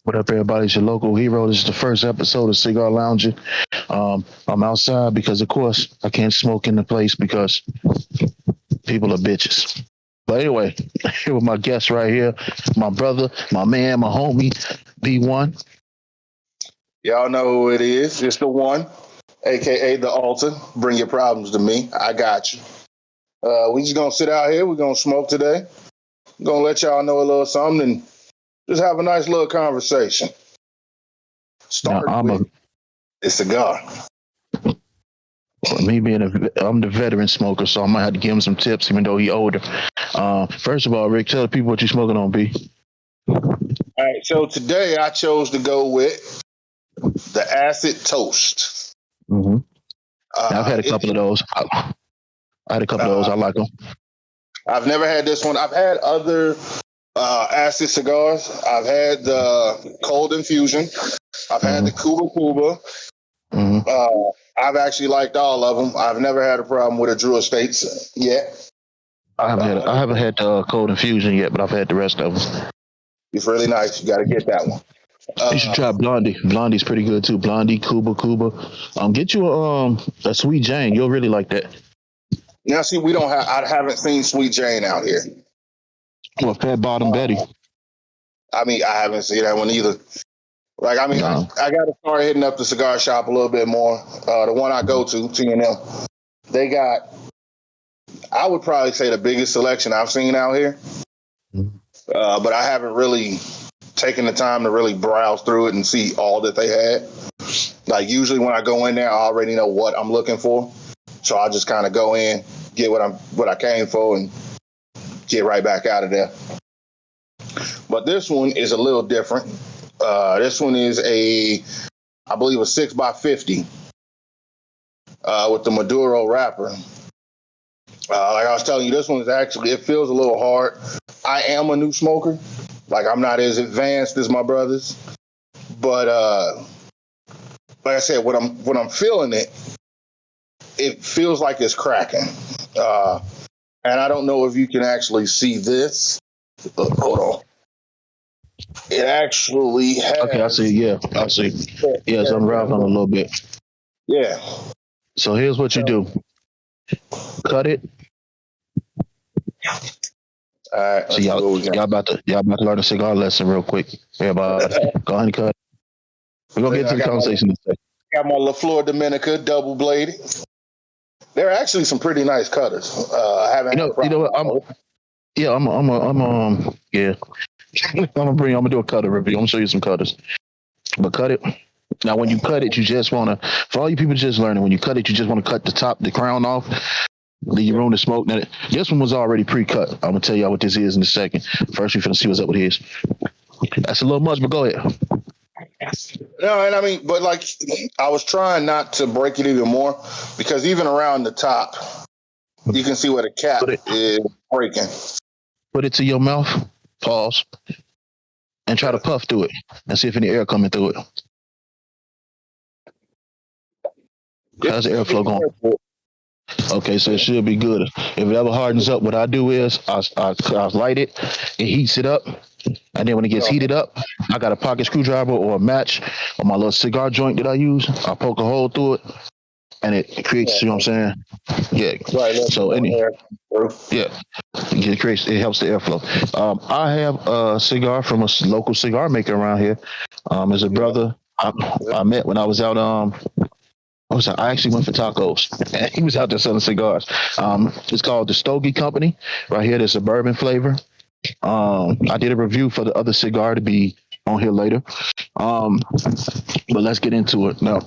What up, everybody? It's your local hero. This is the first episode of Cigar Loungin. I'm outside because, of course, I can't smoke in the place because people are bitches. But anyway, here with my guest right here, my brother, my man, my homie, B1. Y'all know who it is. It's the one, aka the altar. Bring your problems to me. I got you. We just gonna sit out here. We're gonna smoke today. Gonna let y'all know a little something and just have a nice little conversation. Now, Start with a cigar. I'm the veteran smoker, so I might have to give him some tips, even though he older. First of all, Rick, tell the people what you smoking on, B. All right, so today I chose to go with the acid toast. Mm-hmm. I've had a couple of those. I had a couple of those. I like them. I've never had this one. I've had other acid cigars. I've had the cold infusion. I've had the Cuba Cuba. Mm-hmm. I've actually liked all of them. I've never had a problem with a Drew Estates yet. I haven't had the cold infusion yet, but I've had the rest of them. It's really nice. You got to get that one. You should try Blondie. Blondie's pretty good too. Blondie, Cuba. Get you a Sweet Jane. You'll really like that. Now, see, I haven't seen Sweet Jane out here. Well, Fat Bottom Betty. I mean, I haven't seen that one either. Like, I mean, No. I got to start hitting up the cigar shop a little bit more. The one I go to, T&M, they got, I would probably say, the biggest selection I've seen out here. But I haven't really taken the time to really browse through it and see all that they had. Like, usually when I go in there, I already know what I'm looking for. So I just kind of go in, get what I came for, and get right back out of there. But this one is a little different. This one is I believe a 6x50 with the Maduro wrapper. Like I was telling you, this one is actually, it feels a little hard. I am a new smoker. Like, I'm not as advanced as my brothers. But like I said, when I'm feeling it, it feels like it's cracking. And I don't know if you can actually see this. Hold on. It actually has... Okay, I see. Yeah, I see. Yes, I'm unraveling a little bit. Yeah. So here's what you do. Cut it. All right. So y'all about to learn a cigar lesson real quick. Everybody, go ahead and cut. We're gonna get to the conversation in a second. Got my La Flor Dominica double bladed. They're actually some pretty nice cutters. I haven't. You know what? I'm gonna do a cutter review. I'm gonna show you some cutters. But cut it. Now, when you cut it, you just wanna, for all you people just learning, when you cut it, you just wanna cut the crown off. Leave room to smoke. Now, this one was already pre-cut. I'm gonna tell y'all what this is in a second. First, we're gonna see what's up with his. That's a little much, but go ahead. No, and I mean, but like, I was trying not to break it even more because even around the top, you can see where the cap is breaking. Put it to your mouth. Pause. And try to puff through it and see if any air coming through it. How's the airflow going? Okay, so it should be good. If it ever hardens up, what I do is I light it, it heats it up, and then when it gets heated up, I got a pocket screwdriver or a match on my little cigar joint that I use. I poke a hole through it, and it creates, you know what I'm saying? Yeah. Right. So it helps the airflow. I have a cigar from a local cigar maker around here. There's a brother I met when I was out. I actually went for tacos, and he was out there selling cigars. It's called the Stogie Company. Right here, there's a bourbon flavor. I did a review for the other cigar to be on here later. But let's get into it now.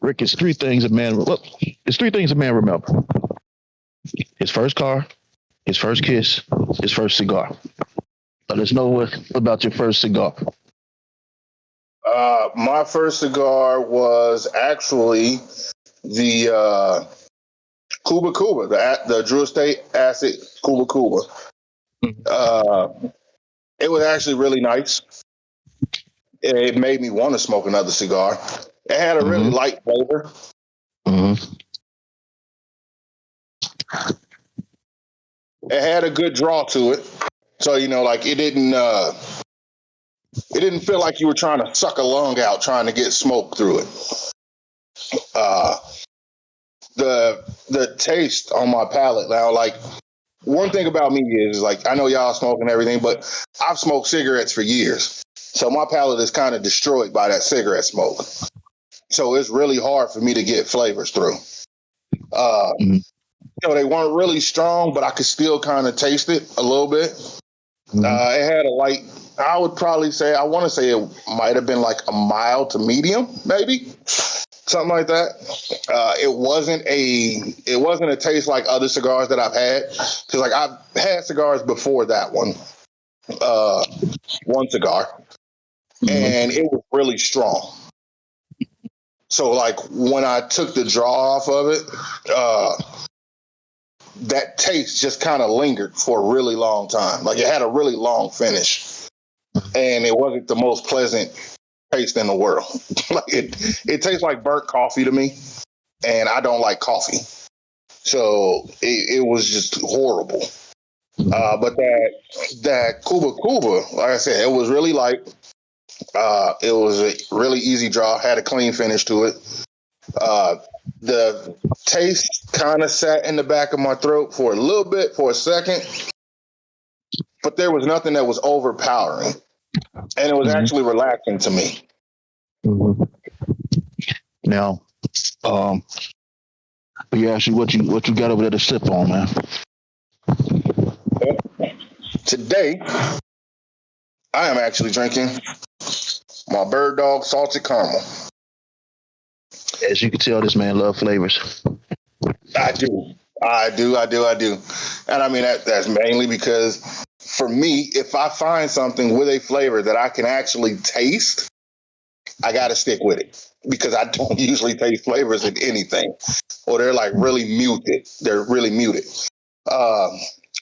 Rick, it's three things a man remember: his first car, his first kiss, his first cigar. Let us know what about your first cigar. My first cigar was actually the Cuba Cuba, the Drew Estate Acid Cuba Cuba. It was actually really nice. It made me want to smoke another cigar. It had a really light flavor. It had a good draw to it. So, like, it didn't It didn't feel like you were trying to suck a lung out, trying to get smoke through it. The taste on my palate now, like one thing about me is like I know y'all smoke and everything, but I've smoked cigarettes for years, so my palate is kind of destroyed by that cigarette smoke. So it's really hard for me to get flavors through. They weren't really strong, but I could still kind of taste it a little bit. It had a light. I would probably say I want to say it might have been like a mild to medium, maybe something like that. It wasn't a taste like other cigars that I've had, because like I've had cigars before that one, one cigar, and it was really strong. So like when I took the draw off of it, that taste just kind of lingered for a really long time. Like it had a really long finish, and it wasn't the most pleasant taste in the world. Like it tastes like burnt coffee to me, and I don't like coffee, so it was just horrible. But that Cuba, like I said, it was really light. It was a really easy draw, had a clean finish to it. The taste kind of sat in the back of my throat for a little bit, for a second, but there was nothing that was overpowering, and it was actually relaxing to me. Now, yeah, actually, what you got over there to sip on, man? Today, I am actually drinking my Bird Dog Salted Caramel. As you can tell, this man loves flavors. I do. And I mean, that's mainly because for me, if I find something with a flavor that I can actually taste, I got to stick with it, because I don't usually taste flavors in anything, or they're like really muted. They're really muted.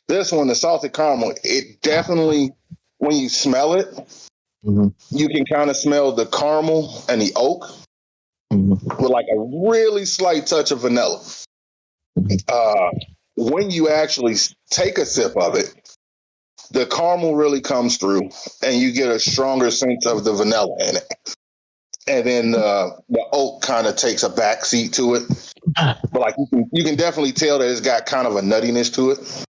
This one, the salted caramel, it definitely, when you smell it, you can kind of smell the caramel and the oak with like a really slight touch of vanilla. When you actually take a sip of it, the caramel really comes through, and you get a stronger sense of the vanilla in it. And then the oak kind of takes a back seat to it. But like you can definitely tell that it's got kind of a nuttiness to it.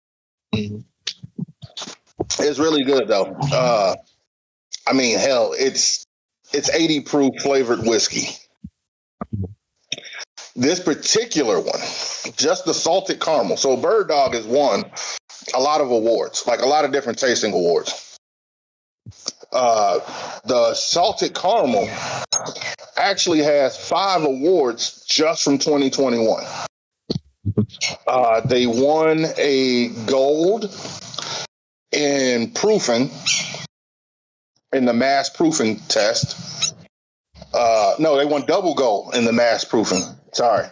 It's really good though. I mean, hell, it's 80 proof flavored whiskey. This particular one, just the salted caramel. So Bird Dog has won a lot of awards, like a lot of different tasting awards. The salted caramel actually has 5 awards just from 2021. They won a gold in proofing, in the mass proofing test. No, they won double gold in the mass proofing. Sorry.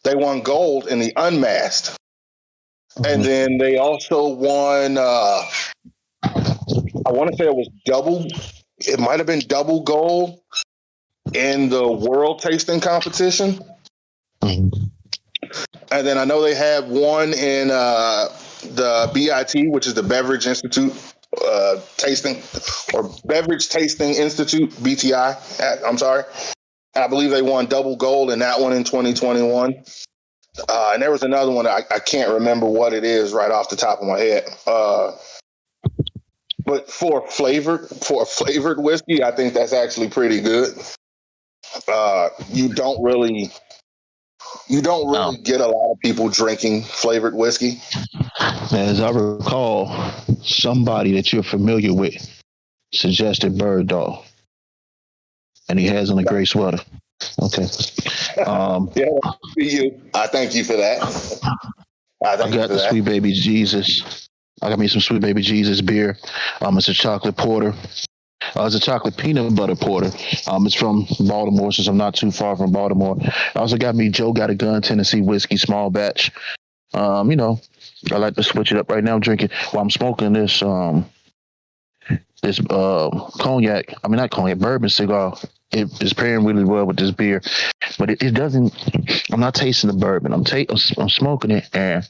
They won gold in the unmasked. And then they also won, I want to say it might have been double gold in the world tasting competition. And then I know they have one in the BIT, which is the Beverage Institute Tasting, or Beverage Tasting Institute, BTI. I'm sorry. I believe they won double gold in that one in 2021. And there was another one, I can't remember what it is right off the top of my head. But for a flavored whiskey, I think that's actually pretty good. You don't really get a lot of people drinking flavored whiskey. As I recall, somebody that you're familiar with suggested Bird Dog, and he has on a gray sweater. Okay. Yeah, you. I thank you for that. I got the Sweet Baby Jesus. I got me some Sweet Baby Jesus beer. It's a chocolate porter. It's a chocolate peanut butter porter. It's from Baltimore, since I'm not too far from Baltimore. I also got me Joe Got a Gun Tennessee whiskey, small batch. I like to switch it up right now. I'm drinking while I'm smoking this cognac. I mean, not cognac, bourbon cigar. It is pairing really well with this beer, but it doesn't. I'm not tasting the bourbon. I'm smoking it, and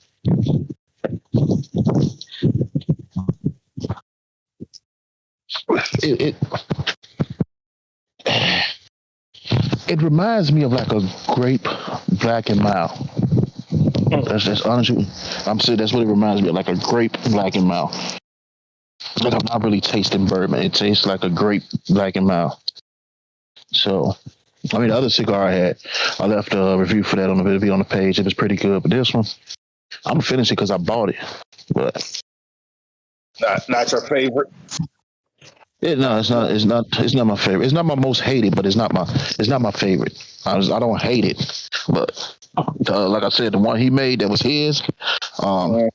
it it reminds me of like a grape black and mild. That's honestly, I'm saying that's what it reminds me of, like a grape black and mild. Like I'm not really tasting bourbon. It tastes like a grape black and mild. So, I mean, the other cigar I had, I left a review for that on the video on the page. It was pretty good, but this one, I'm gonna finish it because I bought it. But Not your favorite. no, it's not. It's not. It's not my favorite. It's not my most hated, but it's not my favorite. I don't hate it, but like I said, the one he made that was his,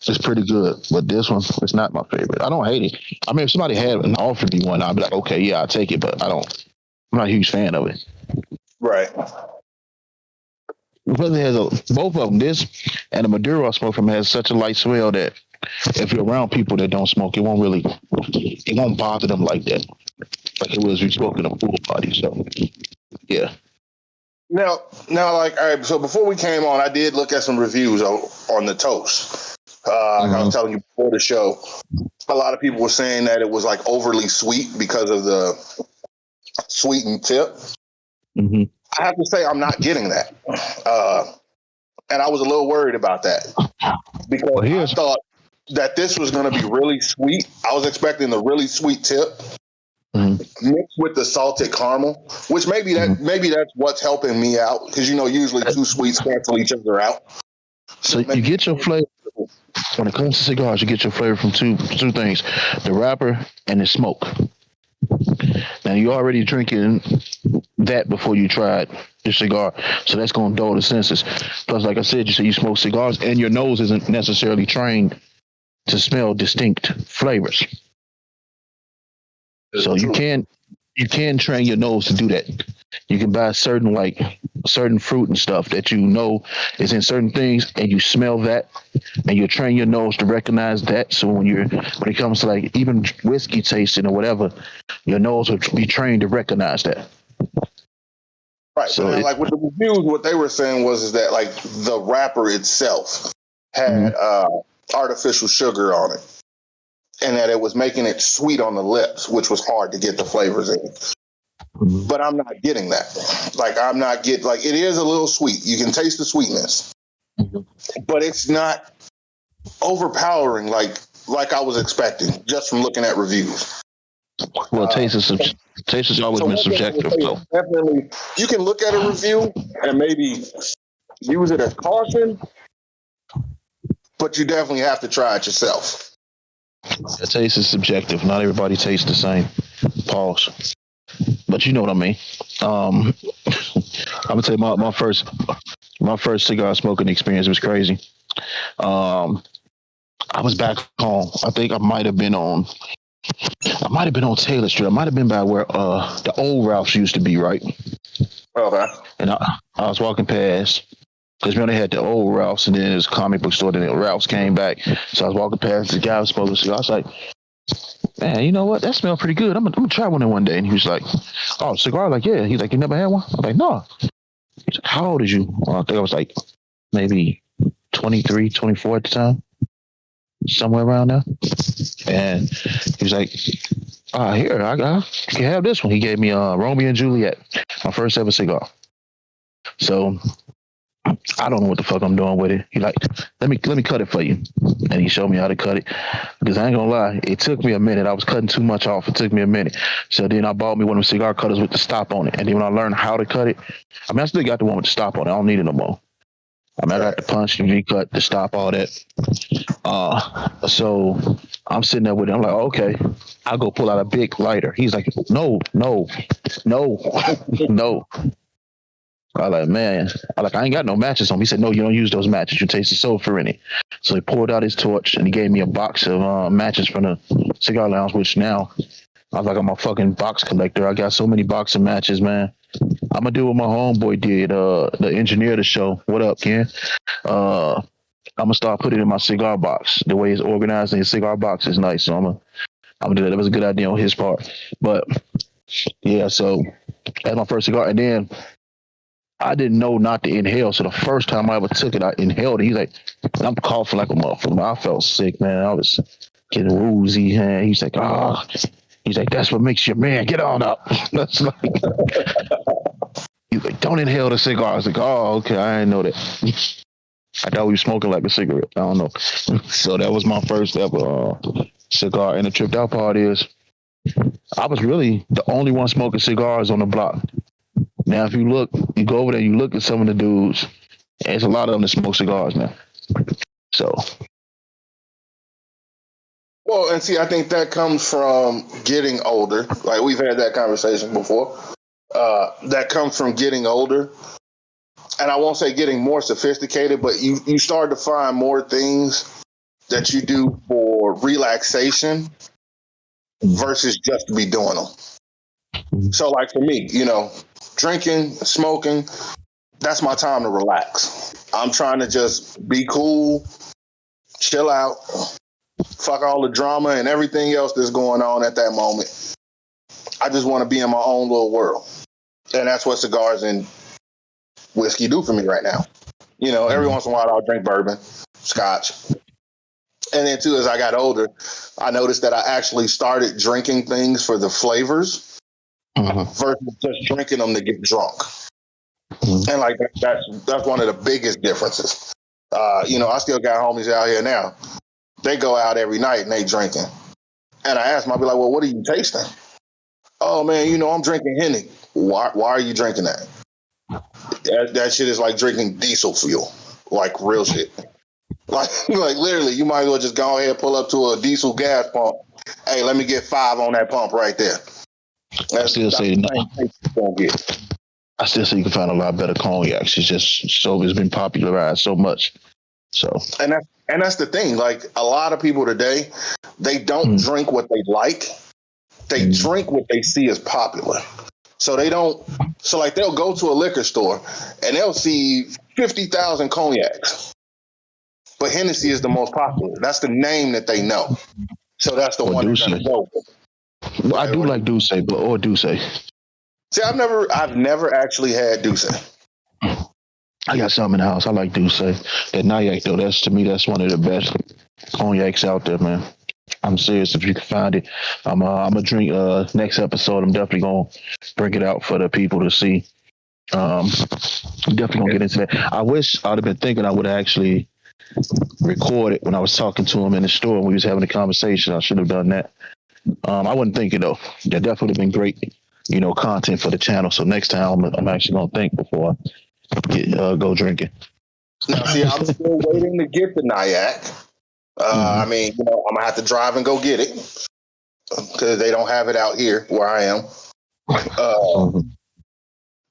is pretty good. But this one, it's not my favorite. I don't hate it. I mean, if somebody had and offered me one, I'd be like, okay, yeah, I'll take it. But I'm not a huge fan of it. Right. Because it has both of them, this and the Maduro I smoke from has such a light smell that if you're around people that don't smoke, it won't bother them like that. Like it was if you smoking a pool party. So yeah. Now, like, all right. So before we came on, I did look at some reviews on the toast. Like I was telling you before the show, a lot of people were saying that it was like overly sweet because of the sweetened tip. Mm-hmm. I have to say I'm not getting that, and I was a little worried about that because I thought that this was going to be really sweet. I was expecting the really sweet tip mixed with the salted caramel, which maybe that's what's helping me out because usually two sweets cancel each other out. So you get your flavor when it comes to cigars. You get your flavor from two things: the wrapper and the smoke. Now you already drinking that before you tried the cigar, so that's going to dull the senses. Plus, like I said, you say you smoke cigars, and your nose isn't necessarily trained to smell distinct flavors. So you can train your nose to do that. You can buy certain fruit and stuff that is in certain things, and you smell that, and you train your nose to recognize that. So when it comes to like even whiskey tasting or whatever, your nose will be trained to recognize that. Right. So like with the reviews, what they were saying is that like the wrapper itself had artificial sugar on it, and that it was making it sweet on the lips, which was hard to get the flavors in. But I'm not getting that. Like it is a little sweet. You can taste the sweetness, but it's not overpowering like I was expecting just from looking at reviews. Well, taste has always been subjective. So definitely, you can look at a review and maybe use it as caution, but you definitely have to try it yourself. The taste is subjective. Not everybody tastes the same. Pause. But you know what I mean. I'm gonna tell you my first cigar smoking experience was crazy. I was back home. I think I might have been on Taylor Street. I might have been by where the old Ralph's used to be, right? Okay. And I was walking past because they had the old Ralph's, and then there's a comic book store. Then Ralph's came back, so I was walking past. The guy was smoking a cigar. I was like, man, you know what? That smells pretty good. I'm gonna try one day. And he was like, oh, cigar? Like, yeah. He's like, you never had one? I'm like, no. He's like, how old are you? Well, I think I was like maybe 23, 24 at the time. Somewhere around there. And he was like, here, you can have this one. He gave me Romeo and Juliet, my first ever cigar. So I don't know what the fuck I'm doing with it. He like, let me cut it for you. And he showed me how to cut it. Because I ain't gonna lie, it took me a minute. I was cutting too much off. It took me a minute. So then I bought me one of the cigar cutters with the stop on it. And then when I learned how to cut it, I still got the one with the stop on it. I don't need it no more. I got the punch, the V-cut, the stop, all that. So I'm sitting there with it. I'm like, okay, I'll go pull out a big lighter. He's like, no. I like, man, I ain't got no matches on me. He said, no, you don't use those matches. You taste the sulfur in it. So he pulled out his torch and he gave me a box of matches from the cigar lounge, which now I'm a fucking box collector. I got so many box of matches, man. I'm gonna do what my homeboy did, the engineer of the show. What up, Ken? I'm gonna start putting it in my cigar box. The way it's organized in his cigar box is nice. So I'm gonna do that. That was a good idea on his part. But yeah, so that's my first cigar. And then I didn't know not to inhale. So the first time I ever took it, I inhaled it. He's like, I'm coughing like a motherfucker. I felt sick, man. I was getting woozy. And he's like, He's like, that's what makes you a man. Get on up. That's like, he's like, don't inhale the cigar. I was like, oh, okay, I didn't know that. I thought we were smoking like a cigarette. I don't know. So that was my first ever cigar. And the tripped out part is I was really the only one smoking cigars on the block. Now, if you go over there, you look at some of the dudes, and there's a lot of them that smoke cigars now. So. Well, and see, I think that comes from getting older. Like we've had that conversation before. That comes from getting older. And I won't say getting more sophisticated, but you start to find more things that you do for relaxation versus just to be doing them. So like for me, drinking, smoking, that's my time to relax. I'm trying to just be cool, chill out, fuck all the drama and everything else that's going on at that moment. I just want to be in my own little world. And that's what cigars and whiskey do for me right now. Every once in a while I'll drink bourbon, scotch. And then too, as I got older, I noticed that I actually started drinking things for the flavors versus just drinking them to get drunk. And like that's one of the biggest differences. I still got homies out here now. They go out every night and they drinking. And I ask them, I'll be like, well, what are you tasting? Oh man, I'm drinking Henny. Why are you drinking that? That shit is like drinking diesel fuel, like real shit. Like literally, you might as well just go ahead and pull up to a diesel gas pump. Hey, let me get 5 on that pump right there. I still say you can find a lot better cognacs. It's been popularized so much. So and that's the thing. Like a lot of people today, they don't drink what they like. They drink what they see as popular. So they'll go to a liquor store and they'll see 50,000 cognacs. But Hennessy is the most popular. That's the name that they know. So that's the one they're going to go with. Well, I do like Douce, or Douce. See, I've never actually had Douce. I got some in the house. I like Douce. That Nyack though, to me that's one of the best cognacs out there, man. I'm serious. If you can find it, I'm gonna drink. Next episode, I'm definitely gonna bring it out for the people to see. Definitely gonna get into that. I wish I'd have been thinking I would have actually recorded when I was talking to him in the store and we was having a conversation. I should have done that. I wasn't thinking though. That definitely been great, content for the channel. So next time I'm actually gonna think before I go drinking. Now, see, I'm still waiting to get the Nyack. I mean, I'm gonna have to drive and go get it because they don't have it out here where I am.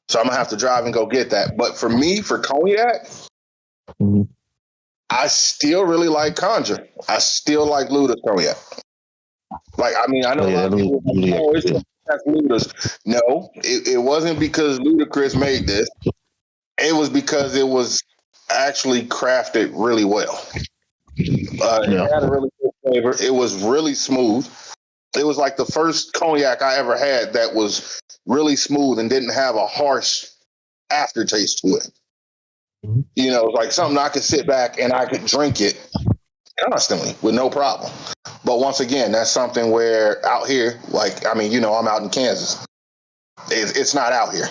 So I'm gonna have to drive and go get that. But for me, for cognac, I still really like Conjure. I still like Luda's cognac. Like, I mean, I know a lot of people like, oh, it's just that's Luda's. No, it wasn't because Ludacris made this. It was because it was actually crafted really well. It had a really good flavor. It was really smooth. It was like the first cognac I ever had that was really smooth and didn't have a harsh aftertaste to it. It was like something I could sit back and I could drink it constantly with no problem. But once again, that's something where out here, like, I mean, I'm out in Kansas. It's not out here.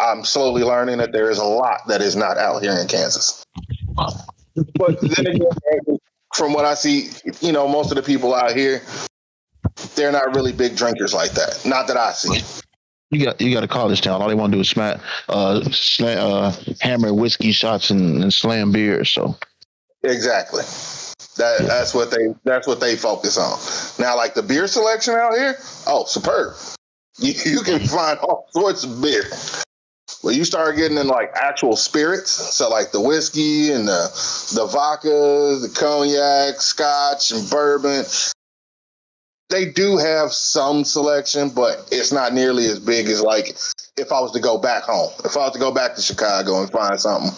I'm slowly learning that there is a lot that is not out here in Kansas. But then again, from what I see, most of the people out here, they're not really big drinkers like that. Not that I see. You got a college town. All they want to do is hammer whiskey shots and slam beers. So exactly. That's what they focus on. Now, like the beer selection out here, oh, superb. You can find all sorts of beer. When you start getting in like actual spirits, so like the whiskey and the vodkas, the cognac, scotch, and bourbon, they do have some selection, but it's not nearly as big as like if I was to go back home. If I was to go back to Chicago and find something,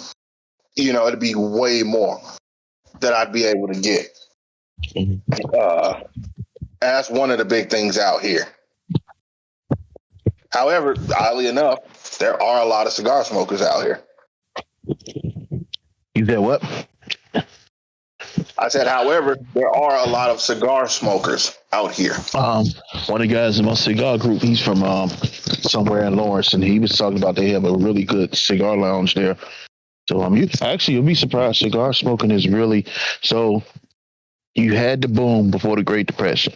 it'd be way more that I'd be able to get. That's one of the big things out here. However, oddly enough, there are a lot of cigar smokers out here. You said what? I said, however, there are a lot of cigar smokers out here. One of the guys in my cigar group, he's from somewhere in Lawrence, and he was talking about they have a really good cigar lounge there. So you'll be surprised. Cigar smoking is really so. You had the boom before the Great Depression.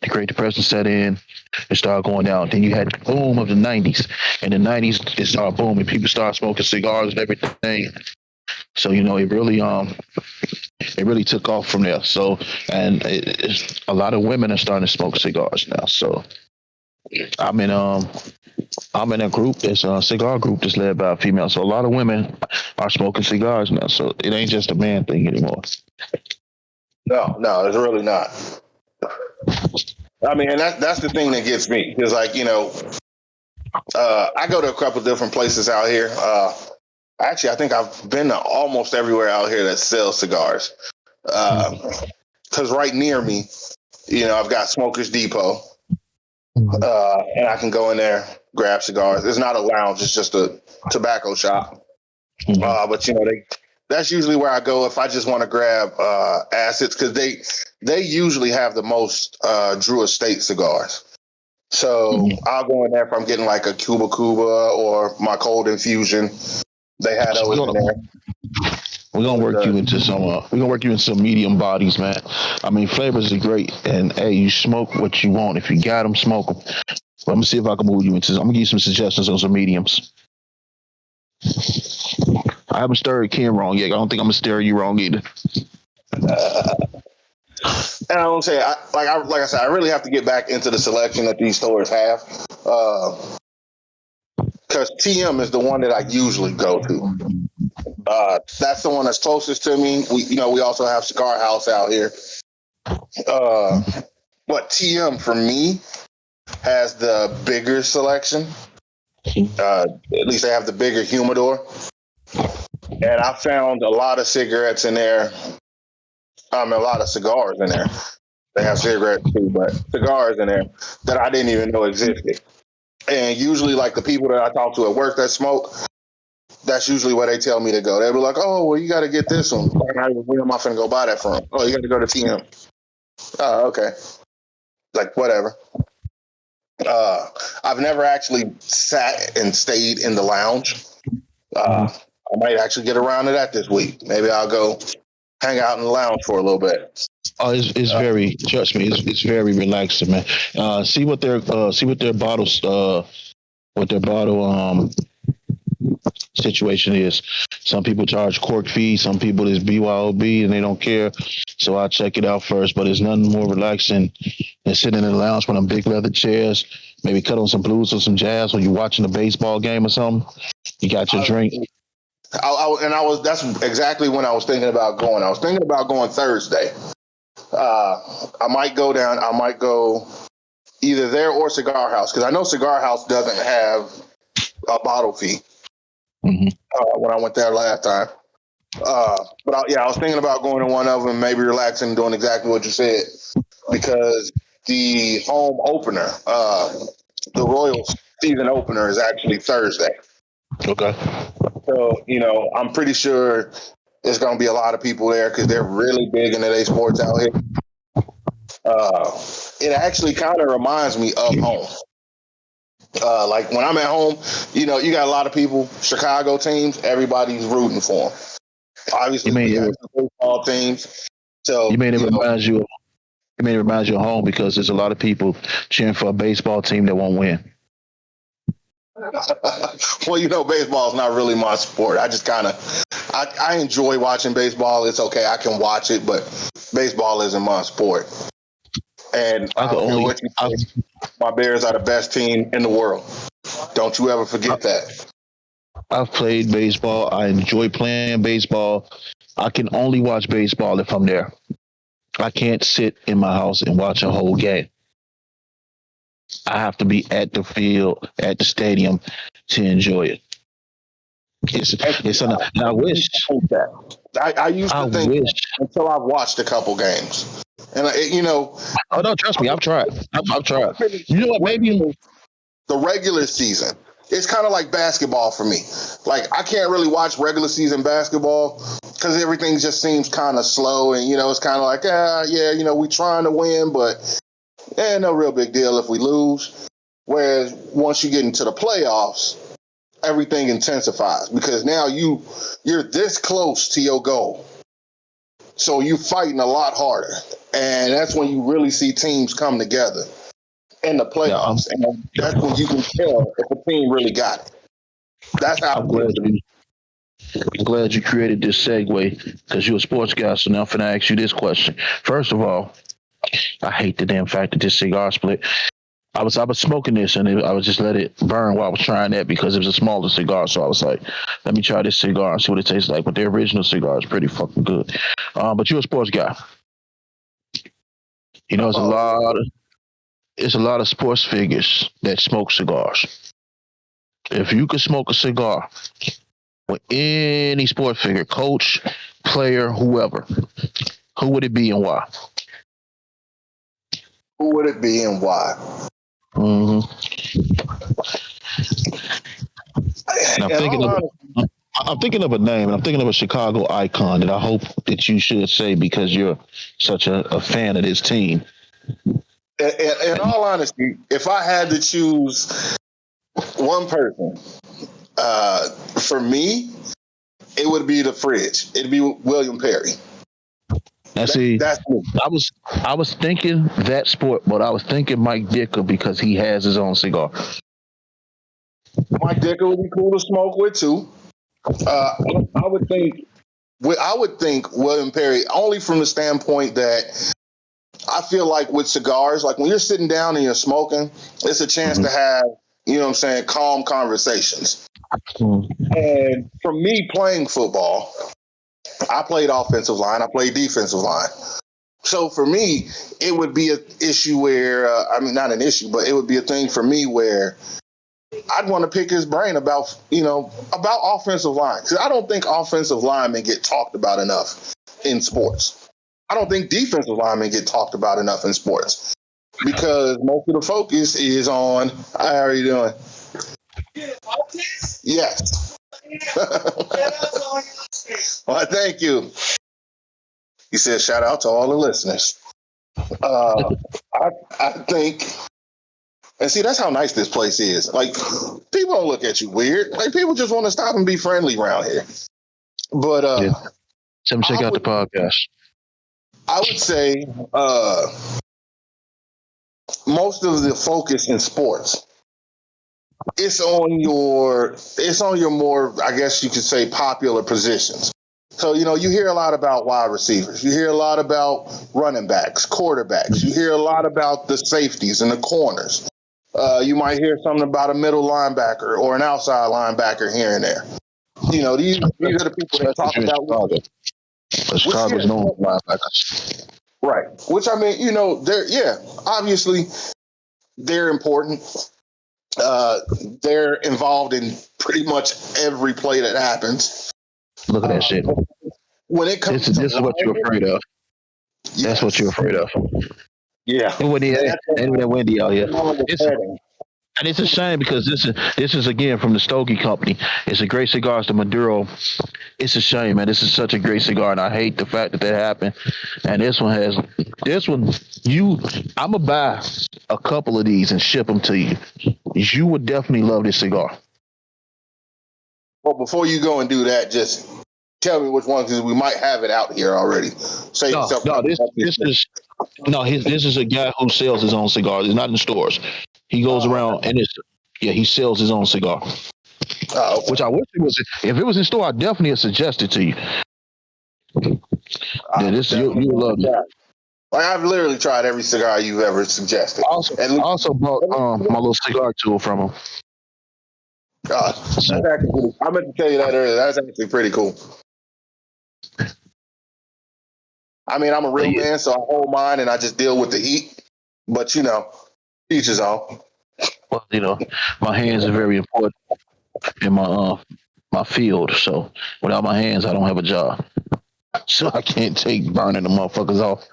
The Great Depression set in, it started going down. Then you had the boom of the '90s. In the '90s, it started booming. People started smoking cigars and everything. So it really took off from there. So, and it's a lot of women are starting to smoke cigars now. So, I'm in a group that's a cigar group that's led by a female. So a lot of women are smoking cigars now. So it ain't just a man thing anymore. No, it's really not. I mean, and that's the thing that gets me. Because, like, I go to a couple different places out here. Actually, I think I've been to almost everywhere out here that sells cigars. Because right near me, I've got Smokers Depot. And I can go in there, grab cigars. It's not a lounge; it's just a tobacco shop. But that's usually where I go if I just want to grab acids, because they usually have the most Drew Estate cigars. So I'll go in there if I'm getting like a Cuba or my cold infusion. They had those in there. We're gonna work you into some. We're gonna work you into some medium bodies, man. I mean, flavors are great, and hey, you smoke what you want. If you got them, smoke them. But I'm gonna see if I can move you into. I'm gonna give you some suggestions on some mediums. I haven't stirred Ken wrong yet. I don't think I'm gonna stir you wrong either. And I won't say, like I said, I really have to get back into the selection that these stores have, because TM is the one that I usually go to. That's the one that's closest to me. We also have Cigar House out here. But TM for me has the bigger selection. At least they have the bigger humidor. And I found a lot of cigarettes in there. A lot of cigars in there. They have cigarettes too, but cigars in there that I didn't even know existed. And usually, like, the people that I talk to at work that smoke, that's usually where they tell me to go. They be like, "Oh, well, you got to get this one. Where am I finna go buy that from? Oh, you got to go to TM. Oh, okay. Like, whatever." I've never actually sat and stayed in the lounge. I might actually get around to that this week. Maybe I'll go hang out in the lounge for a little bit. Oh, it's very, trust me, it's very relaxing, man. See what their bottles, what their bottle situation is. Some people charge cork fees, some people is BYOB and they don't care. So I'll check it out first. But it's nothing more relaxing than sitting in the lounge with them big leather chairs, maybe cut on some blues or some jazz when you're watching a baseball game or something. You got your drink. That's exactly when I was thinking about going. I was thinking about going Thursday. I might go either there or Cigar House, because I know Cigar House doesn't have a bottle fee. When I went there last time. But I was thinking about going to one of them, maybe relaxing and doing exactly what you said, because the home opener, the Royals season opener, is actually Thursday. Okay. So, I'm pretty sure there's going to be a lot of people there because they're really big into their sports out here. It actually kind of reminds me of home. Like when I'm at home, you got a lot of people, Chicago teams, everybody's rooting for them. Obviously, baseball teams. So it reminds you of home because there's a lot of people cheering for a baseball team that won't win. Well, baseball is not really my sport. I just I enjoy watching baseball. It's okay, I can watch it, but baseball isn't my sport. And my Bears are the best team in the world. Don't you ever forget that. I've played baseball. I enjoy playing baseball. I can only watch baseball if I'm there. I can't sit in my house and watch a whole game. I have to be at the field, at the stadium to enjoy it. I wish. I used to think until I've watched a couple games. And oh no, trust me, I've tried. You know what? Maybe the regular season, it's kind of like basketball for me. Like, I can't really watch regular season basketball because everything just seems kind of slow, and it's kind of like, we trying to win, but no real big deal if we lose. Whereas once you get into the playoffs, everything intensifies because now you're this close to your goal. So you fighting a lot harder. And that's when you really see teams come together in the playoffs. And that's when you can tell if a team really got it. That's how I'm glad you created this segue because you're a sports guy. So now I'm finna ask you this question. First of all, I hate the damn fact that this cigar split. I was smoking this and I was just let it burn while I was trying that because it was a smaller cigar. So I was like, let me try this cigar and see what it tastes like. But the original cigar is pretty fucking good. But you're a sports guy. It's a lot of sports figures that smoke cigars. If you could smoke a cigar with any sports figure, coach, player, whoever, who would it be and why? Who would it be and why? Mm-hmm. I'm thinking of a name, and I'm thinking of a Chicago icon that I hope that you should say because you're such a fan of this team. In all honesty, if I had to choose one person, for me, it would be the fridge. It'd be William Perry. Now, I was thinking that sport, but I was thinking Mike Dicker because he has his own cigar. Mike Dicker would be cool to smoke with too. I would think William Perry only from the standpoint that I feel like with cigars, like when you're sitting down and you're smoking, it's a chance to have, calm conversations. And for me playing football, I played offensive line, I played defensive line. So for me, it would be an issue where, not an issue, but it would be a thing for me where I'd want to pick his brain about offensive line. Because I don't think offensive linemen get talked about enough in sports. I don't think defensive linemen get talked about enough in sports. Because most of the focus is on, how are you doing? Yes. Well, thank you. He said, shout out to all the listeners. I think, and see, that's how nice this place is. Like, people don't look at you weird. Like, people just want to stop and be friendly around here. But check out the podcast. I would say most of the focus in sports, it's on your more, I guess you could say, popular positions. So, you hear a lot about wide receivers. You hear a lot about running backs, quarterbacks. You hear a lot about the safeties and the corners. You might hear something about a middle linebacker or an outside linebacker here and there. These are the people that talk about. Chicago's known for linebackers. Right. Which, obviously, they're important. They're involved in pretty much every play that happens. Look at that shit. When it comes this is what you're afraid of. Yes. That's what you're afraid of. Yeah. And Wendy out here. And it's a shame because this is again from the Stogie Company. It's a great cigar. It's the Maduro. It's a shame, man. This is such a great cigar, and I hate the fact that happened. And I'm gonna buy a couple of these and ship them to you. You would definitely love this cigar. Well, before you go and do that, just tell me which one because we might have it out here already. This is a guy who sells his own cigars. It's not in stores. He goes around and he sells his own cigar. Okay. Which I wish it was. If it was in store, I definitely would suggest it to you. You would love it. Like, I've literally tried every cigar you've ever suggested. I also bought my little cigar tool from him. I meant to tell you that earlier. That's actually pretty cool. I mean, I'm a real man, so I hold mine and I just deal with the heat. But each his own. Well, my hands are very important in my field. So without my hands, I don't have a job. So I can't take burning the motherfuckers off.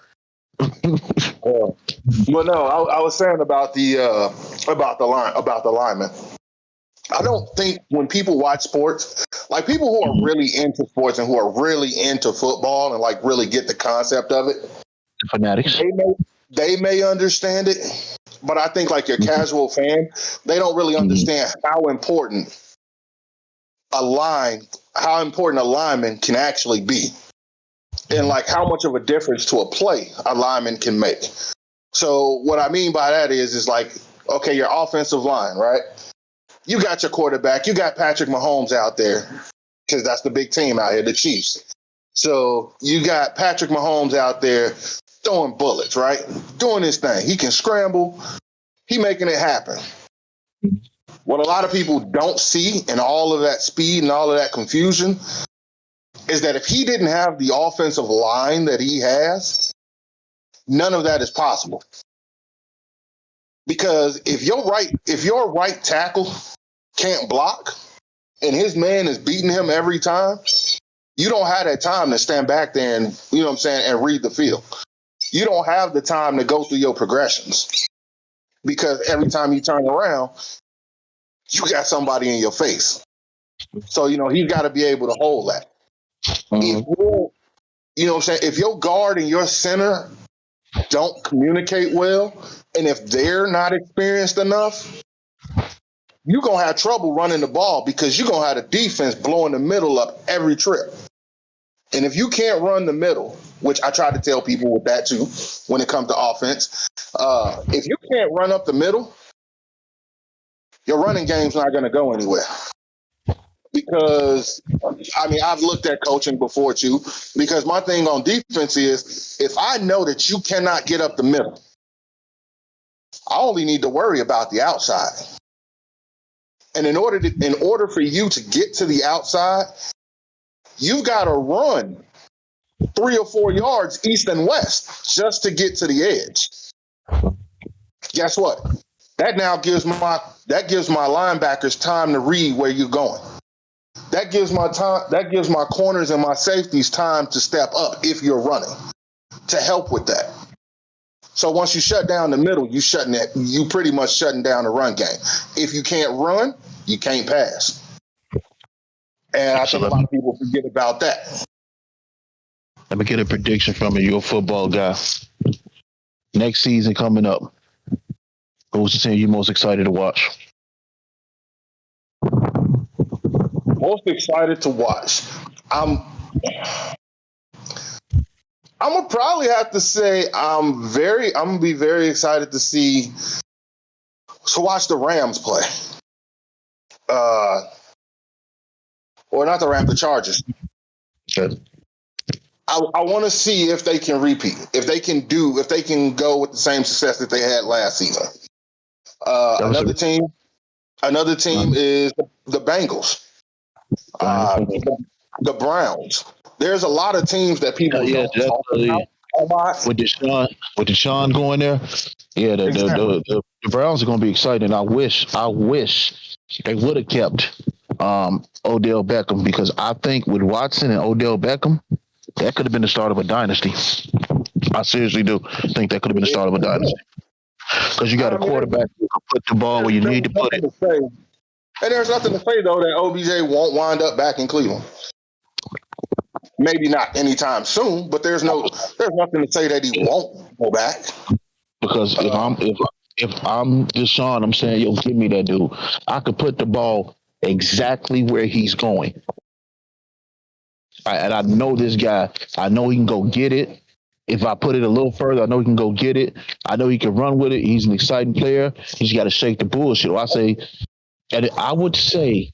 Well, no, I was saying about the lineman. I don't think when people watch sports, like people who are really into sports and who are really into football and like really get the concept of it, Fanatics. they may understand it, but I think like your casual fan, they don't really understand how important a lineman can actually be, and like how much of a difference to a play a lineman can make. So what I mean by that is like, okay, your offensive line, right? You got your quarterback, you got Patrick Mahomes out there, because that's the big team out here, the Chiefs. So you got Patrick Mahomes out there throwing bullets, right? Doing his thing. He can scramble. He making it happen. What a lot of people don't see in all of that speed and all of that confusion is that if he didn't have the offensive line that he has, none of that is possible. Because if your right tackle can't block and his man is beating him every time, you don't have that time to stand back there and, you know what I'm saying, and read the field. You don't have the time to go through your progressions, because every time you turn around, you got somebody in your face. So, you know, he's got to be able to hold that. If you know what I'm saying, if your guard and your center don't communicate well, and if they're not experienced enough, you're going to have trouble running the ball, because you're going to have the defense blowing the middle up every trip. And if you can't run the middle, which I try to tell people with that too, when it comes to offense, if you can't run up the middle, your running game's not going to go anywhere. Because, I mean, I've looked at coaching before too, because my thing on defense is, if I know that you cannot get up the middle, I only need to worry about the outside. And in order for you to get to the outside, you've got to run 3 or 4 yards east and west just to get to the edge. Guess what? That now gives my linebackers time to read where you're going. That gives my corners and my safeties time to step up if you're running, to help with that. So once you shut down the middle, you pretty much shutting down the run game. If you can't run, you can't pass. And I think a lot of people forget about that. Let me get a prediction from you. You're a football guy. Next season coming up, who's the team you're most excited to watch? Most excited to watch. I'm gonna probably have to say I'm gonna be very excited to watch the Rams play. Or not the Rams, the Chargers. Okay. I want to see if they can repeat, if they can go with the same success that they had last season. Another team is the Bengals. The Browns. There's a lot of teams that people don't talk about. With Deshaun going there, yeah, the Browns are going to be exciting. I wish they would have kept Odell Beckham, because I think with Watson and Odell Beckham, that could have been the start of a dynasty. I seriously do think that could have been the start of a dynasty, because you got a quarterback who can put the ball where you need to put it. And there's nothing to say, though, that OBJ won't wind up back in Cleveland. Maybe not anytime soon, but there's nothing to say that he won't go back. Because if I'm Deshaun, I'm saying, yo, give me that dude. I could put the ball exactly where he's going. And I know this guy. I know he can go get it. If I put it a little further, I know he can go get it. I know he can run with it. He's an exciting player. He's got to shake the bullshit. I would say,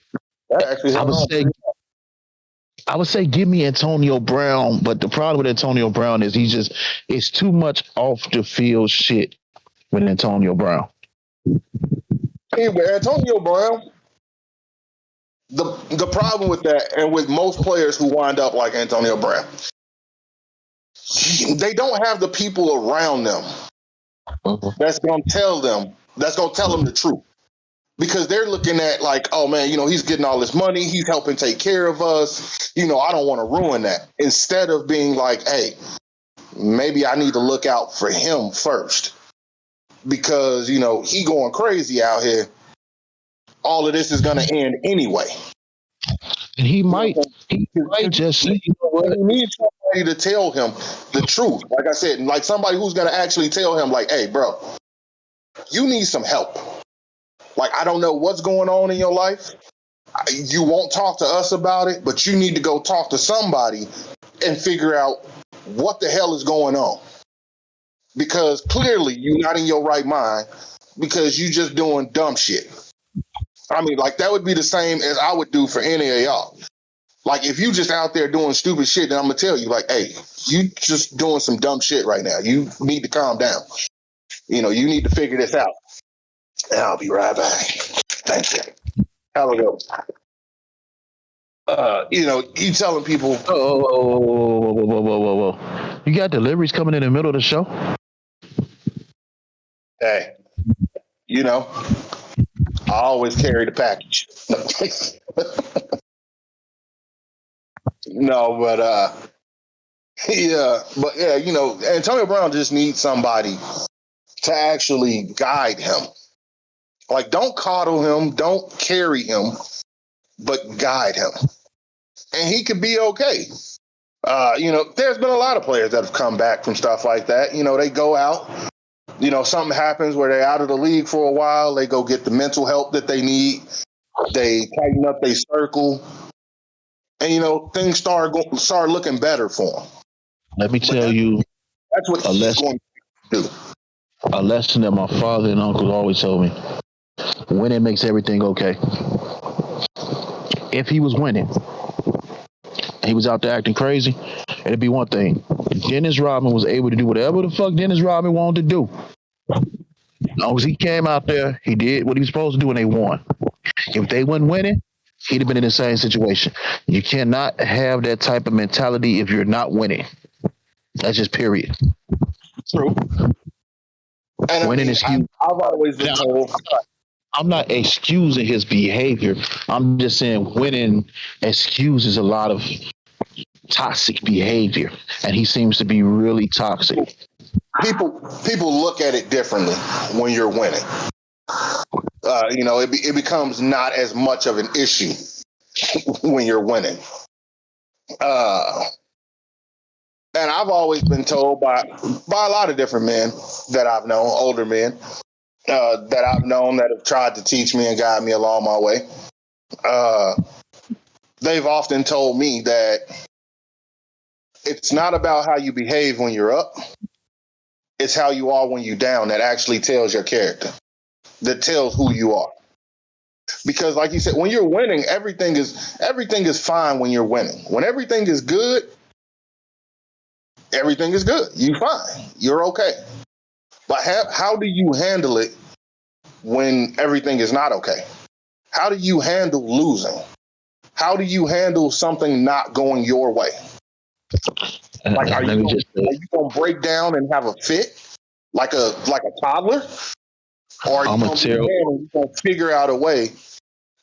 give me Antonio Brown, but the problem with Antonio Brown is it's too much off the field shit with Antonio Brown. Hey, but Antonio Brown, the problem with that, and with most players who wind up like Antonio Brown, they don't have the people around them that's going to tell them the truth. Because they're looking at like, oh man, he's getting all this money, he's helping take care of us, I don't want to ruin that. Instead of being like, hey, maybe I need to look out for him first, because he going crazy out here. all of this is going to end anyway. And he might just say, you know what? He needs somebody to tell him the truth. Like I said, like somebody who's going to actually tell him, like, hey, bro, you need some help. Like, I don't know what's going on in your life. You won't talk to us about it, but you need to go talk to somebody and figure out what the hell is going on. Because clearly you're not in your right mind because you just doing dumb shit. I mean, like, that would be the same as I would do for any of y'all. Like, if you just out there doing stupid shit, then I'm going to tell you, like, hey, you just doing some dumb shit right now. You need to calm down. You know, you need to figure this out. And I'll be right back. Thank you. Have a go. You know, you telling people. Whoa. You got deliveries coming in the middle of the show? Hey, you know, I always carry the package. No, but yeah, you know, Antonio Brown just needs somebody to actually guide him. Like, don't coddle him, don't carry him, but guide him. And he could be okay. You know, there's been a lot of players that have come back from stuff like that. You know, they go out, you know, something happens where they're out of the league for a while. They go get the mental help that they need. They tighten up their circle. And, you know, things start looking better for them. Let me tell you, that's what he's going to do. A lesson that my father and uncle always told me. Winning makes everything okay. If he was winning, he was out there acting crazy, it'd be one thing. Dennis Rodman was able to do whatever the fuck Dennis Rodman wanted to do. As long as he came out there, he did what he was supposed to do and they won. If they wasn't winning, he'd have been in the same situation. You cannot have that type of mentality if you're not winning. That's just period. True. And winning is huge. I've always been told. I'm not excusing his behavior. I'm just saying winning excuses a lot of toxic behavior, and he seems to be really toxic. People look at it differently when you're winning. You know, it becomes not as much of an issue when you're winning. And I've always been told by a lot of different men that I've known, older men, that I've known that have tried to teach me and guide me along my way. They've often told me that it's not about how you behave when you're up. It's how you are when you're down that actually tells your character, that tells who you are. Because like you said, when you're winning, everything is fine when you're winning. When everything is good, everything is good. You're fine. You're okay. But how do you handle it when everything is not okay? How do you handle losing? How do you handle something not going your way? Like, are you going to break down and have a fit like a toddler? Or are you going to figure out a way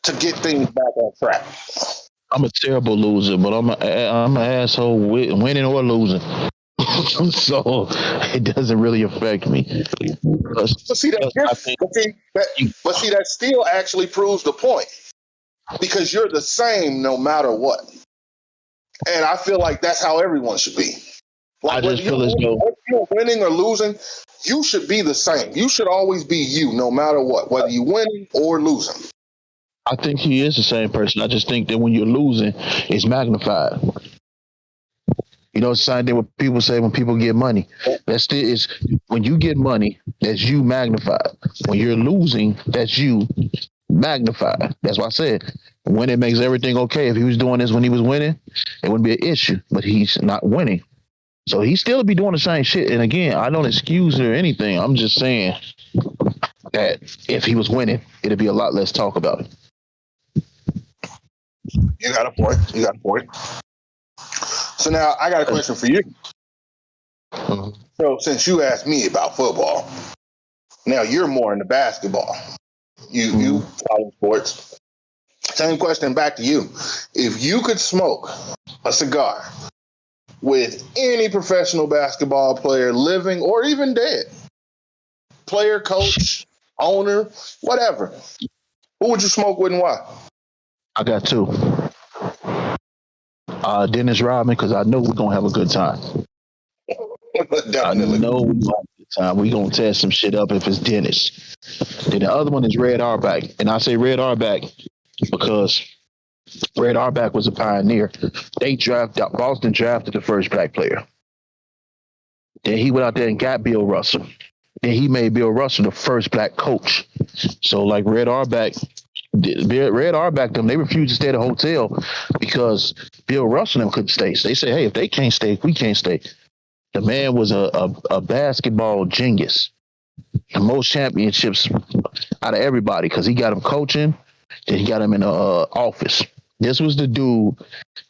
to get things back on track? I'm a terrible loser, but I'm an asshole winning or losing. So it doesn't really affect me. But see, that still actually proves the point, because you're the same no matter what. And I feel like that's how everyone should be. Like, I just feel as though you're winning or losing, you should be the same. You should always be you, no matter what, whether you're winning or losing. I think he is the same person. I just think that when you're losing, it's magnified. You know, it's the same thing what people say when people get money. That's still is when you get money, that's you magnified. When you're losing, that's you magnified. That's why I said when it makes everything okay. If he was doing this when he was winning, it wouldn't be an issue. But he's not winning. So he still be doing the same shit. And again, I don't excuse it or anything. I'm just saying that if he was winning, it'd be a lot less talk about it. You got a point. So now I got a question for you. Mm-hmm. So since you asked me about football, now you're more into basketball. You follow sports. Same question back to you. If you could smoke a cigar with any professional basketball player, living or even dead, player, coach, owner, whatever, Who would you smoke with and why? I got two. Dennis Rodman, because I know we're gonna have a good time. Definitely. I know we're gonna have a good time. We're gonna tear some shit up if it's Dennis. Then the other one is Red Auerbach. And I say Red Auerbach because Red Auerbach was a pioneer. Boston drafted the first black player. Then he went out there and got Bill Russell. Then he made Bill Russell the first black coach. So like Red Auerbach, they refused to stay at a hotel because Bill Russell and them couldn't stay. So they said, hey, if they can't stay, we can't stay. The man was a basketball genius. The most championships out of everybody because he got him coaching, then he got him in the office. This was the dude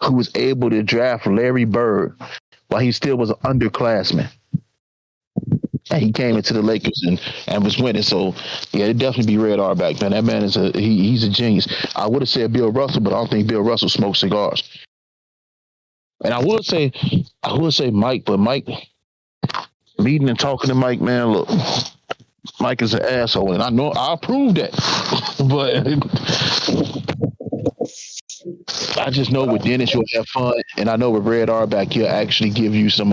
who was able to draft Larry Bird while he still was an underclassman. And he came into the Lakers and was winning. So yeah, it'd definitely be Red Auerbach, man. That man is he's a genius. I would have said Bill Russell, but I don't think Bill Russell smoked cigars. And I would say Mike, but Mike, meeting and talking to Mike, man, look, Mike is an asshole, and I know I'll prove that. But I just know with Dennis you'll have fun, and I know with Red Auerbach he'll actually give you some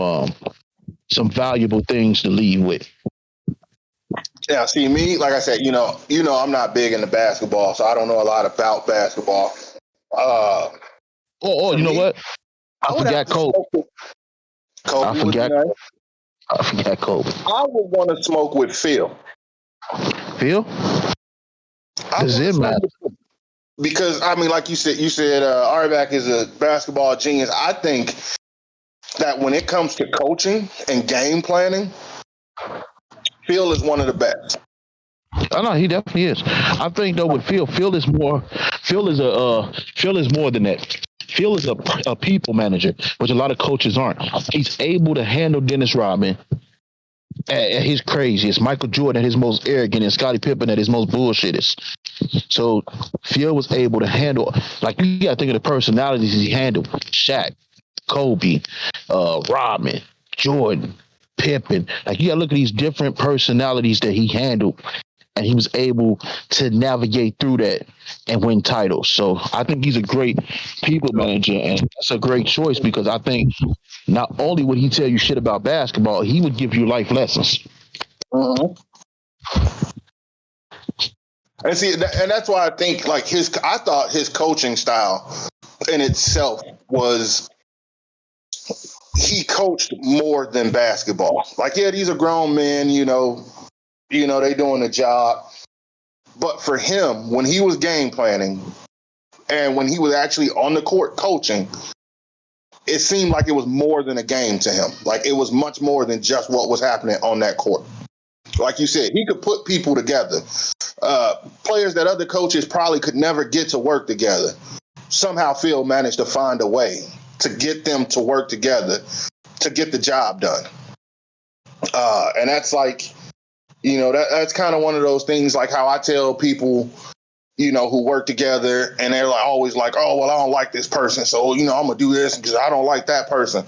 valuable things to leave with. Yeah, see me, like I said, you know, I'm not big into basketball, so I don't know a lot about basketball. You know what? I forgot Kobe. I forgot Kobe. I would want to smoke with Phil. Phil? Does it matter? Because I mean, like you said, Auerbach is a basketball genius. I think that when it comes to coaching and game planning, Phil is one of the best. Oh no, he definitely is. I think though with Phil is more than that. Phil is a people manager, which a lot of coaches aren't. He's able to handle Dennis Rodman at his craziest, Michael Jordan at his most arrogant, and Scottie Pippen at his most bullshittest. So Phil was able to handle, like, you got to think of the personalities he handled: Shaq, Kobe, Rodman, Jordan, Pippen. Like, you got to look at these different personalities that he handled, and he was able to navigate through that and win titles. So I think he's a great people manager, and that's a great choice because I think not only would he tell you shit about basketball, he would give you life lessons. Uh-huh. And see, and that's why I think I thought his coaching style in itself was, he coached more than basketball. Like, yeah, these are grown men, you know, they doing the job. But for him, when he was game planning and when he was actually on the court coaching, it seemed like it was more than a game to him. Like, it was much more than just what was happening on that court. Like you said, he could put people together. Players that other coaches probably could never get to work together. Somehow Phil managed to find a way to get them to work together to get the job done. And that's like, that's kind of one of those things, like how I tell people, who work together and they're like always like, oh, well, I don't like this person, so, I'm going to do this because I don't like that person.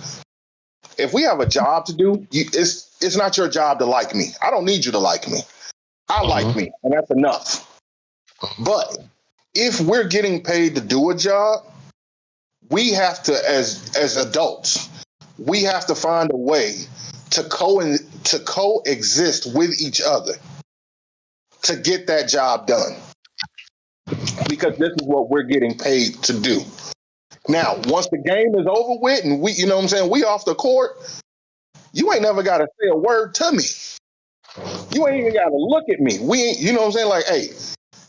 If we have a job to do, it's not your job to like me. I don't need you to like me. I like me, and that's enough. But if we're getting paid to do a job, we have to, as adults, we have to find a way to coexist with each other to get that job done. Because this is what we're getting paid to do. Now, once the game is over with and we, we off the court, you ain't never got to say a word to me. You ain't even got to look at me. We ain't, like, hey,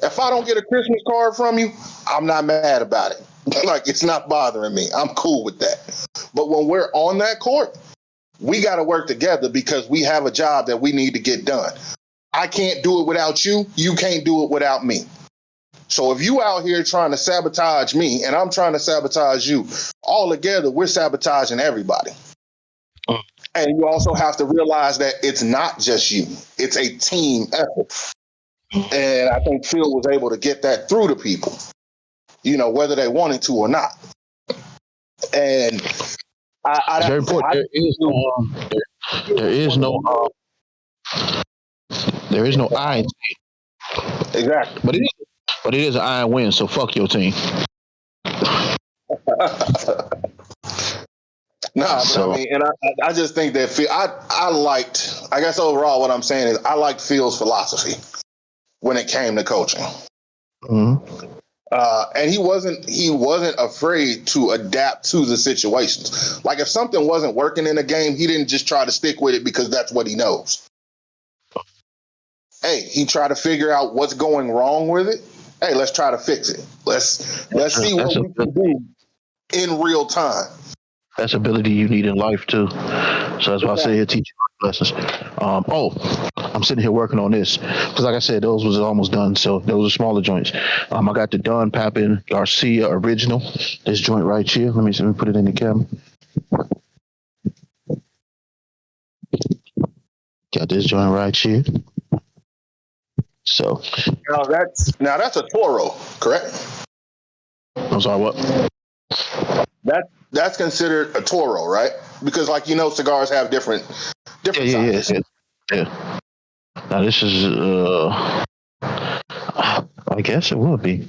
if I don't get a Christmas card from you, I'm not mad about it. Like, it's not bothering me. I'm cool with that. But when we're on that court, we got to work together because we have a job that we need to get done. I can't do it without you. You can't do it without me. So if you out here trying to sabotage me and I'm trying to sabotage you, all together, we're sabotaging everybody. And you also have to realize that it's not just you. It's a team effort. And I think Phil was able to get that through to people, whether they wanted to or not. And Very important. There is no I. Exactly. But But it is an iron win, so fuck your team. Nah, but I mean, and I just think that I liked. I guess overall, what I'm saying is I liked Phil's philosophy when it came to coaching. Mm-hmm. And he wasn't afraid to adapt to the situations. Like if something wasn't working in a game, he didn't just try to stick with it because that's what he knows. Hey, he tried to figure out what's going wrong with it. Hey, let's try to fix it. Let's see what we can do in real time. That's ability you need in life too. So that's why I say here teach you lessons. I'm sitting here working on this because, like I said, those was almost done. So those are smaller joints. I got the Don Papin Garcia original. This joint right here. Let me put it in the camera. Got this joint right here. So now that's a Toro, correct? I'm sorry, what? That's considered a Toro, right? Because cigars have different sizes. Yeah. Now this is I guess it will be.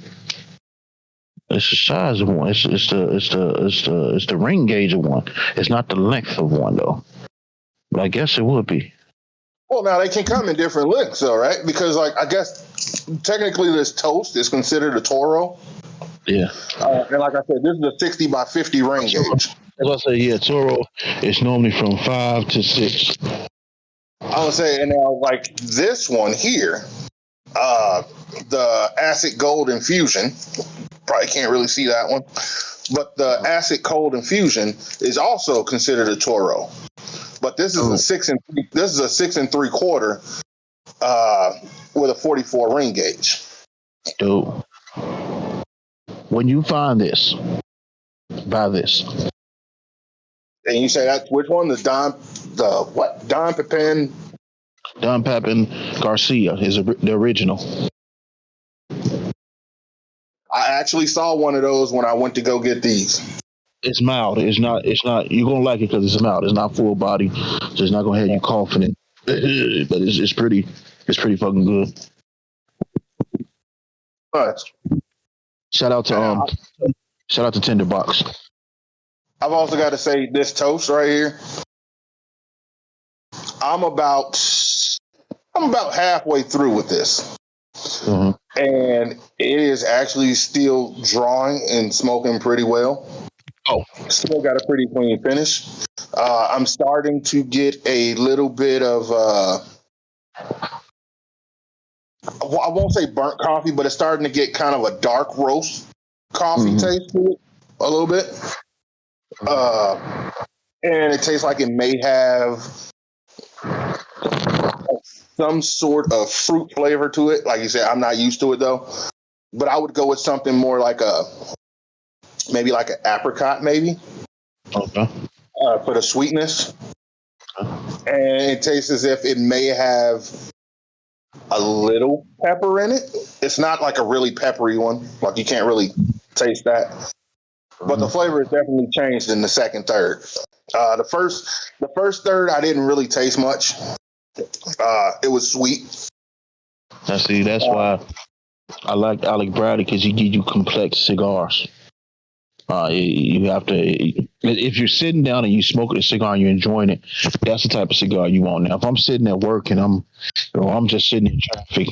It's the size of one. It's the ring gauge of one. It's not the length of one though. But I guess it would be. Well, now they can come in different lengths, though, right? Because I guess technically this toast is considered a Toro. Yeah. And like I said, this is a 60 by 50 ring gauge. As I say, yeah, Toro is normally from 5 to 6. I would say, and now like this one here, the acid gold infusion, probably can't really see that one, but the acid cold infusion is also considered a Toro. But this is a 6 3/4 with a 44 ring gauge. Dude, when you find this, buy this. And you say that's which one? Don Pepin? Don Papin Garcia is the original. I actually saw one of those when I went to go get these. It's mild. It's not. You're gonna like it because it's mild. It's not full body, so it's not gonna have you coughing it. But it's pretty. It's pretty fucking good. But Shout out to Tinderbox. I've also got to say this toast right here. I'm about halfway through with this. Mm-hmm. And it is actually still drawing and smoking pretty well. Oh, still got a pretty clean finish. I'm starting to get a little bit of I won't say burnt coffee, but it's starting to get kind of a dark roast coffee taste to it a little bit. And it tastes like it may have some sort of fruit flavor to it. Like you said, I'm not used to it though. But I would go with something more like maybe like an apricot, maybe. Okay. For the sweetness. And it tastes as if it may have a little pepper in it. It's not like a really peppery one. Like you can't really taste that. But the flavor has definitely changed in the second third. The first third I didn't really taste much. It was sweet. That's why I like Alec Bradley, because he gives you complex cigars. You have to, if you're sitting down and you smoking a cigar and you're enjoying it, that's the type of cigar you want. Now, if I'm sitting at work and I'm just sitting in traffic,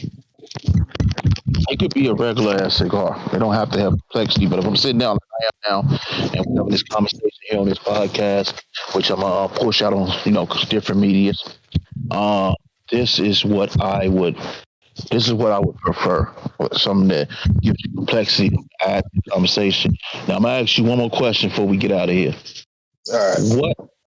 it could be a regular ass cigar. They don't have to have complexity. But if I'm sitting down like I am now, and we're having this conversation here on this podcast, which I'm gonna push out on different medias, this is what I would prefer. Something that gives you complexity to add to the conversation. Now I'm gonna ask you one more question before we get out of here. All right. What